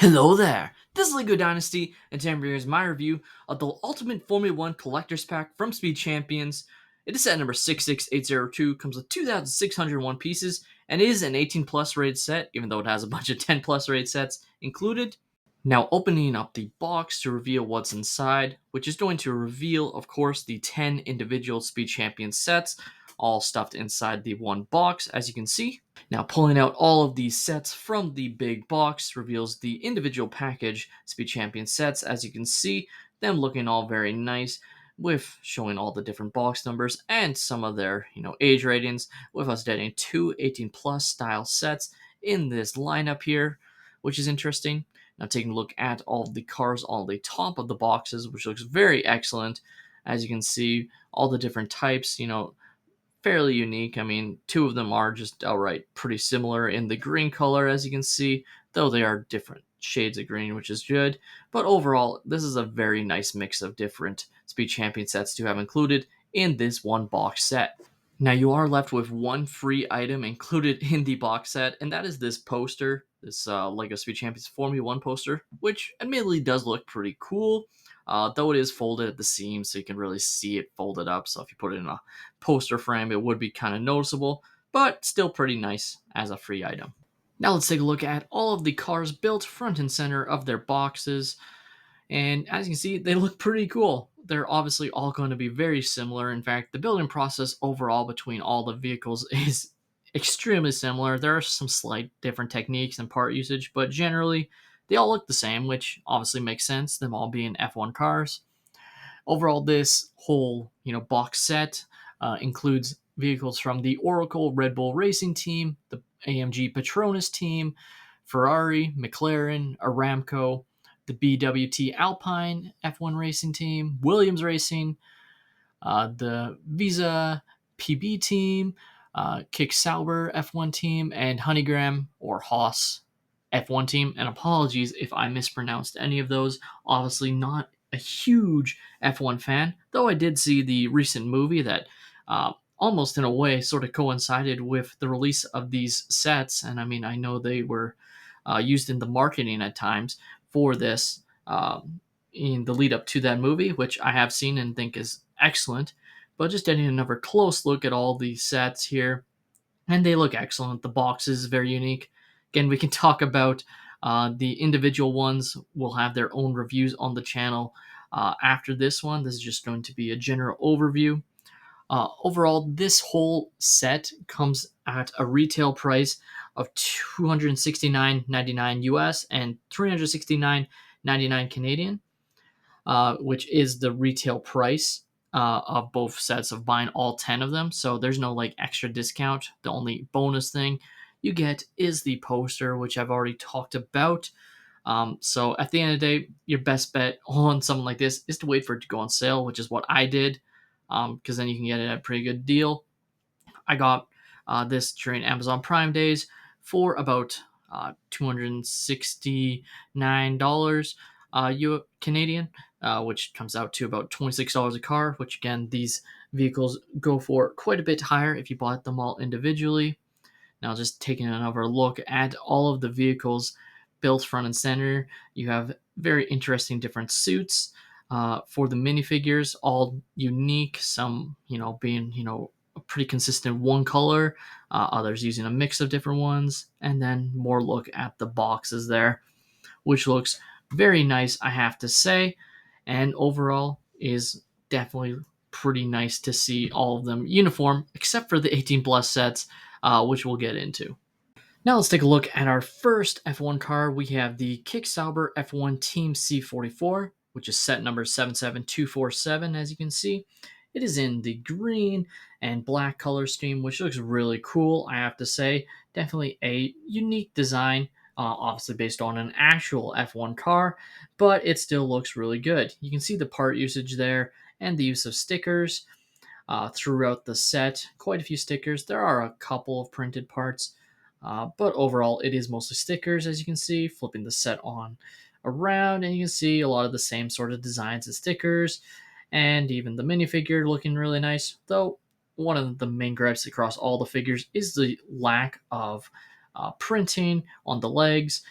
Hello there! This is Lego Dynasty, and today here's my review of the Ultimate Formula 1 Collector's Pack from Speed Champions. It is set number 66802, comes with 2,601 pieces, and is an 18 plus rated set, even though it has a bunch of 10 plus rated sets included. Now opening up the box to reveal what's inside, which is going to reveal, of course, the 10 individual Speed Champions sets, all stuffed inside the one box, as you can see. Now pulling out all of these sets from the big box reveals the individual package Speed Champion sets, as you can see, them looking all very nice, with showing all the different box numbers and some of their age ratings, with us getting two 18 plus style sets in this lineup here, which is interesting. Now taking a look at all of the cars on the top of the boxes, which looks very excellent. As you can see, all the different types, fairly unique. I mean, two of them are just outright pretty similar in the green color, as you can see, though they are different shades of green, which is good. But overall, this is a very nice mix of different Speed Champion sets to have included in this one box set. Now, you are left with one free item included in the box set, and that is this poster, this Lego Speed Champions Formula 1 poster, which admittedly does look pretty cool, though it is folded at the seams, so you can really see it folded up. So if you put it in a poster frame, it would be kind of noticeable, but still pretty nice as a free item. Now let's take a look at all of the cars built front and center of their boxes. And as you can see, they look pretty cool. They're obviously all going to be very similar. In fact, the building process overall between all the vehicles is extremely similar. There are some slight different techniques and part usage, but generally they all look the same, which obviously makes sense, them all being F1 cars. Overall, this whole box set includes vehicles from the Oracle Red Bull Racing Team, the AMG Petronas Team, Ferrari, McLaren, Aramco, the BWT Alpine F1 Racing Team, Williams Racing, the Visa PB Team, Kick Sauber F1 Team, and Honeygram or Hos F1 Team. And apologies if I mispronounced any of those. Obviously, not a huge F1 fan, though I did see the recent movie that almost in a way sort of coincided with the release of these sets. And I mean, I know they were used in the marketing at times for this in the lead up to that movie, which I have seen and think is excellent. But just getting another close look at all these sets here, and they look excellent. The box is very unique. Again, we can talk about the individual ones. We'll have their own reviews on the channel after this one. This is just going to be a general overview. Overall, this whole set comes at a retail price of $269.99 US and $369.99 Canadian, which is the retail price of both sets of buying all 10 of them. So there's no like extra discount. The only bonus thing you get is the poster, which I've already talked about. So at the end of the day, your best bet on something like this is to wait for it to go on sale, which is what I did, because then you can get it at a pretty good deal. I got this during Amazon Prime days for about $269 Canadian, which comes out to about $26 a car, which again, these vehicles go for quite a bit higher if you bought them all individually. Now, just taking another look at all of the vehicles built front and center, you have very interesting different suits for the minifigures, all unique, some, being, a pretty consistent one color, others using a mix of different ones, and then more look at the boxes there, which looks very nice, I have to say, and overall is definitely pretty nice to see all of them uniform, except for the 18 plus sets, which we'll get into. Now let's take a look at our first F1 car. We have the Kick Sauber F1 Team C44, which is set number 77247, as you can see. It is in the green and black color scheme, which looks really cool, I have to say. Definitely a unique design, obviously based on an actual F1 car, but it still looks really good. You can see the part usage there and the use of stickers throughout the set. Quite a few stickers. There are a couple of printed parts, but overall it is mostly stickers, as you can see. Flipping the set on around, and you can see a lot of the same sort of designs and stickers, and even the minifigure looking really nice, though one of the main gripes across all the figures is the lack of printing on the legs.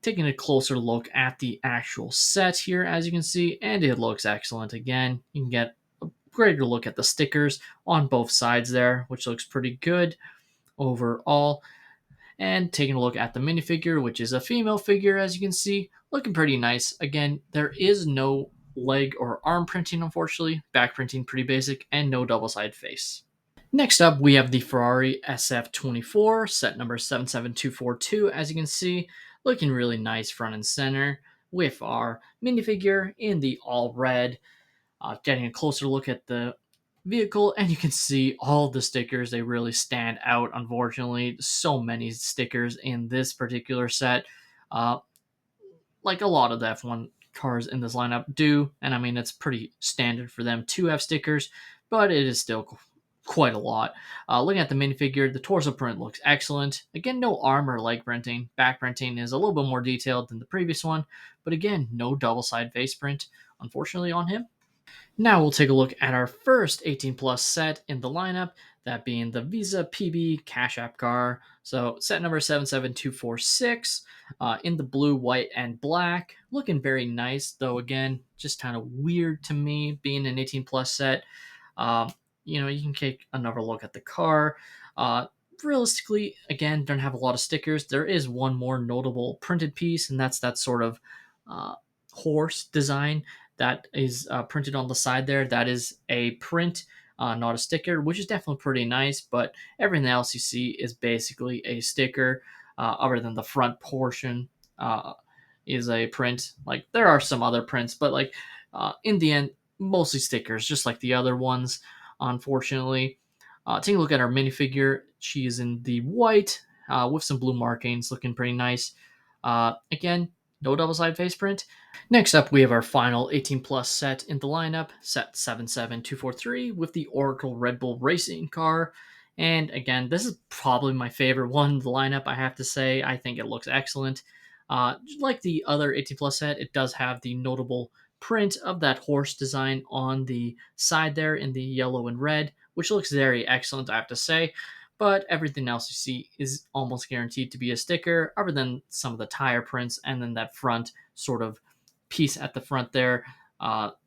taking a closer look at the actual set here, as you can see, and it looks excellent. Again, you can get a greater look at the stickers on both sides there, which looks pretty good overall. And taking a look at the minifigure, which is a female figure, as you can see, looking pretty nice. Again, there is no leg or arm printing, unfortunately. Back printing, pretty basic, and no double-sided face. Next up, we have the Ferrari SF24, set number 77242, as you can see, looking really nice front and center with our minifigure in the all red. Getting a closer look at the vehicle, and you can see all the stickers. They really stand out, unfortunately. So many stickers in this particular set. Uh, like a lot of the F1 cars in this lineup do, and I mean, it's pretty standard for them to have stickers, but it is still quite a lot. Looking at the minifigure, the torso print looks excellent. Again, no arm or leg printing. Back printing is a little bit more detailed than the previous one, but again, no double side face print, unfortunately, on him. Now we'll take a look at our first 18 plus set in the lineup, that being the Visa PB Cash App car. So set number 77246 in the blue, white, and black. Looking very nice, though again, just kind of weird to me being an 18 plus set. Um, you can take another look at the car. Realistically, again, don't have a lot of stickers. There is one more notable printed piece, and that's that sort of horse design that is printed on the side there. That is a print, not a sticker, which is definitely pretty nice, but everything else you see is basically a sticker, other than the front portion is a print. Like, there are some other prints, but like in the end, mostly stickers, just like the other ones, unfortunately. Taking a look at our minifigure, she is in the white with some blue markings, looking pretty nice. Again, no double-sided face print. Next up, we have our final 18 plus set in the lineup, set 77243, with the Oracle Red Bull Racing car. And again, this is probably my favorite one in the lineup, I have to say. I think it looks excellent. Like the other 18 plus set, it does have the notable print of that horse design on the side there in the yellow and red, which looks very excellent, I have to say. But everything else you see is almost guaranteed to be a sticker, other than some of the tire prints, and then that front sort of piece at the front there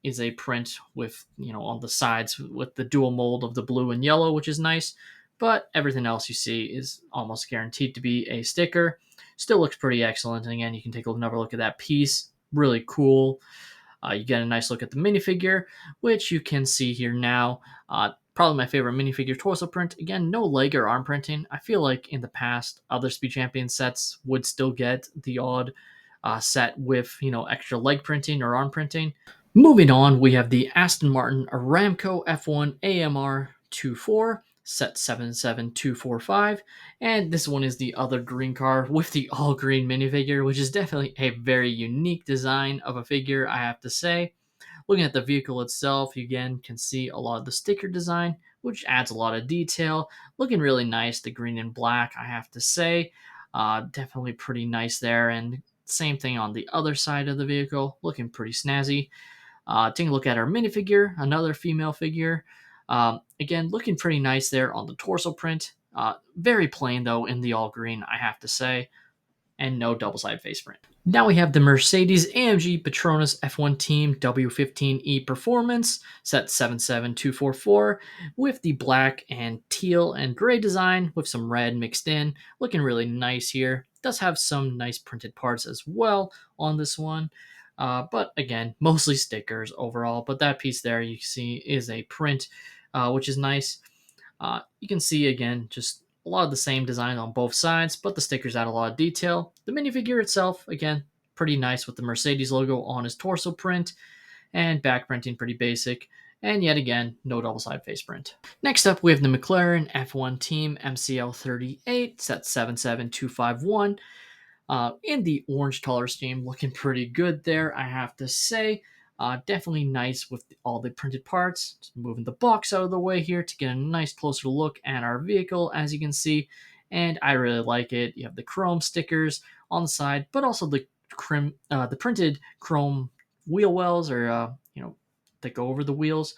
is a print with, on the sides with the dual mold of the blue and yellow, which is nice. But everything else you see is almost guaranteed to be a sticker. Still looks pretty excellent. And again, you can take another look at that piece. Really cool. You get a nice look at the minifigure, which you can see here now. Probably my favorite minifigure torso print. Again, no leg or arm printing. I feel like in the past, other Speed Champion sets would still get the odd set with, extra leg printing or arm printing. Moving on, we have the Aston Martin Aramco F1 AMR 24, set 77245, and this one is the other green car with the all green minifigure, which is definitely a very unique design of a figure, I have to say. Looking at the vehicle itself, you again can see a lot of the sticker design, which adds a lot of detail. Looking really nice, the green and black, I have to say. Definitely pretty nice there, and same thing on the other side of the vehicle, looking pretty snazzy. Taking a look at our minifigure, another female figure. Again, looking pretty nice there on the torso print. Very plain, though, in the all green, I have to say, and no double-sided face print. Now we have the Mercedes-AMG Petronas F1 Team W15E Performance, set 77244, with the black and teal and gray design with some red mixed in. Looking really nice here. Does have some nice printed parts as well on this one. But again, mostly stickers overall. But that piece there you see is a print, which is nice. You can see again just a lot of the same design on both sides, but the stickers add a lot of detail. The minifigure itself, again, pretty nice with the Mercedes logo on his torso print, and back printing pretty basic. And yet again, no double-sided face print. Next up, we have the McLaren F1 Team MCL38, set 77251. In the orange color scheme, looking pretty good there, I have to say. Definitely nice with all the printed parts. Just moving the box out of the way here to get a nice closer look at our vehicle, as you can see. And I really like it. You have the chrome stickers on the side, but also the printed chrome wheel wells, or that go over the wheels.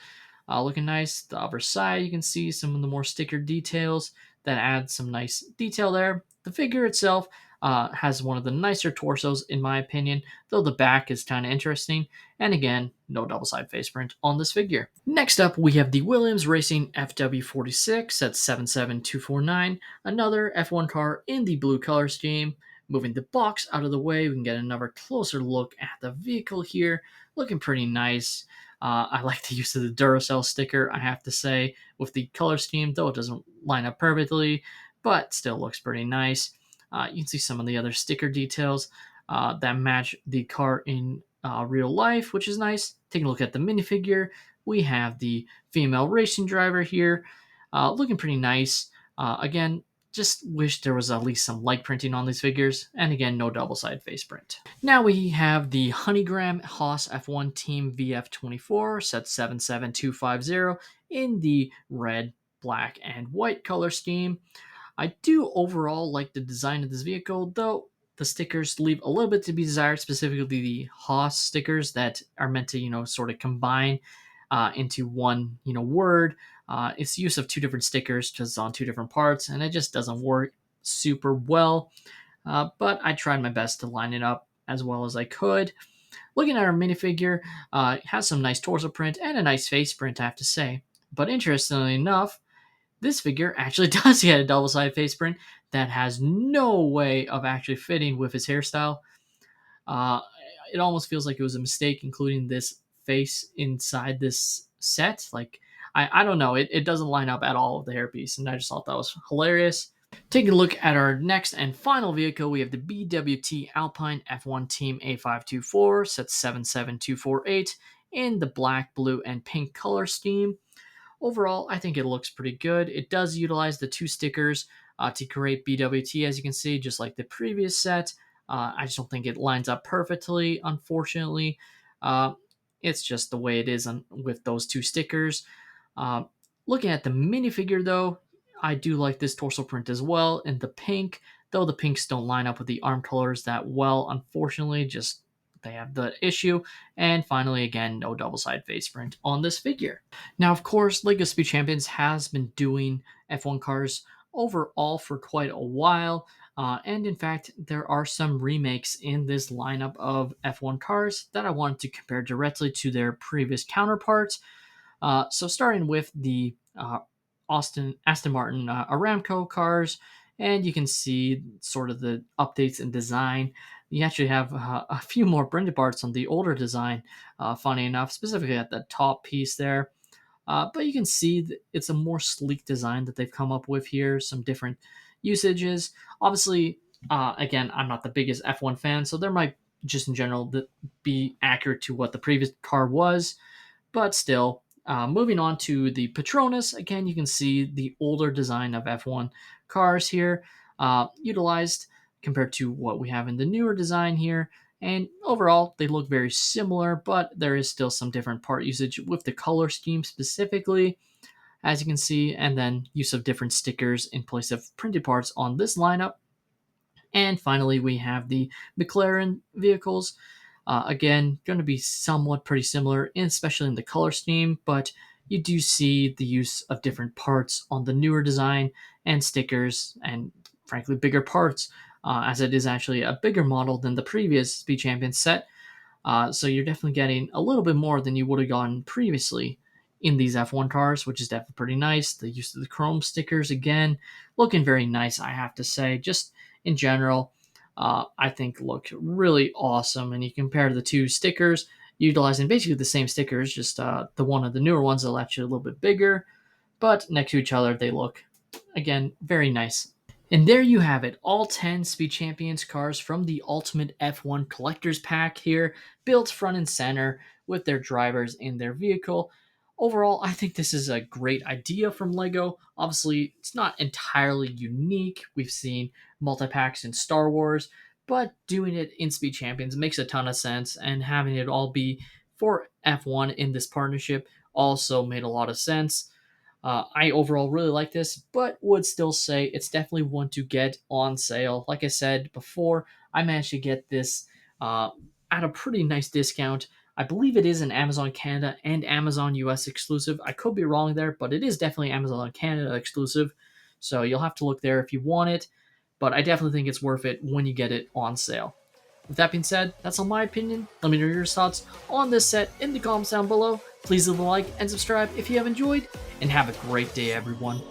Looking nice. The other side, you can see some of the more sticker details that add some nice detail there. The figure itself, Has one of the nicer torsos in my opinion, though the back is kind of interesting. And again, no double side face print on this figure. Next up, we have the Williams Racing FW46 at 77249, another F1 car in the blue color scheme. Moving the box out of the way, we can get another closer look at the vehicle here. Looking pretty nice. I like the use of the Duracell sticker, I have to say, with the color scheme, though it doesn't line up perfectly, but still looks pretty nice. You can see some of the other sticker details that match the car in real life, which is nice. Taking a look at the minifigure, we have the female racing driver here, looking pretty nice. Again, just wish there was at least some light printing on these figures, and again, no double side face print. Now we have the Honeygram Hos F1 Team VF24, set 77250, in the red, black, and white color scheme. I do overall like the design of this vehicle, though the stickers leave a little bit to be desired, specifically the Haas stickers that are meant to, sort of combine into one, word. It's use of two different stickers just on two different parts, and it just doesn't work super well. But I tried my best to line it up as well as I could. Looking at our minifigure, it has some nice torso print and a nice face print, I have to say. But interestingly enough, this figure actually does get a double-sided face print that has no way of actually fitting with his hairstyle. Uh, it almost feels like it was a mistake including this face inside this set. Like, I don't know. It doesn't line up at all with the hairpiece, and I just thought that was hilarious. Taking a look at our next and final vehicle, we have the BWT Alpine F1 Team A524, set 77248, in the black, blue, and pink color scheme. Overall, I think it looks pretty good. It does utilize the two stickers to create BWT, as you can see, just like the previous set. I just don't think it lines up perfectly, unfortunately. Uh, it's just the way it is with those two stickers. Uh, Looking at the minifigure, though, I do like this torso print as well in the pink, though the pinks don't line up with the arm colors that well, unfortunately. Just they have the issue. And finally, again, no double side face print on this figure. Now, of course, LEGO Speed Champions has been doing F1 cars overall for quite a while. And in fact, there are some remakes in this lineup of F1 cars that I wanted to compare directly to their previous counterparts. So starting with the Aston Martin Aramco cars, and you can see sort of the updates in design. You actually have a few more printed parts on the older design, funny enough, specifically at the top piece there. But you can see that it's a more sleek design that they've come up with here, some different usages. Obviously, again, I'm not the biggest F1 fan, so there might just in general be accurate to what the previous car was, but still. Moving on to the Patronus, again, you can see the older design of F1 cars here, utilized compared to what we have in the newer design here. And overall, they look very similar, but there is still some different part usage with the color scheme specifically, as you can see, and then use of different stickers in place of printed parts on this lineup. And finally, we have the McLaren vehicles. Again, going to be somewhat pretty similar, especially in the color scheme, but you do see the use of different parts on the newer design and stickers, and frankly, bigger parts, as it is actually a bigger model than the previous Speed Champions set. So you're definitely getting a little bit more than you would have gotten previously in these F1 cars, which is definitely pretty nice. The use of the chrome stickers, again, looking very nice, I have to say. Just in general, I think look really awesome. And you compare the two stickers, utilizing basically the same stickers, just the one of the newer ones are actually a little bit bigger, but next to each other, they look, again, very nice. And there you have it, all 10 Speed Champions cars from the Ultimate F1 Collector's Pack here, built front and center with their drivers in their vehicle. Overall, I think this is a great idea from LEGO. Obviously, it's not entirely unique. We've seen multi-packs in Star Wars, but doing it in Speed Champions makes a ton of sense, and having it all be for F1 in this partnership also made a lot of sense. I overall really like this, but would still say it's definitely one to get on sale. Like I said before, I managed to get this at a pretty nice discount. I believe it is an Amazon Canada and Amazon US exclusive. I could be wrong there, but it is definitely Amazon Canada exclusive. So you'll have to look there if you want it. but I definitely think it's worth it when you get it on sale. With that being said, that's all my opinion. Let me know your thoughts on this set in the comments down below. Please leave a like and subscribe if you have enjoyed, and have a great day, everyone.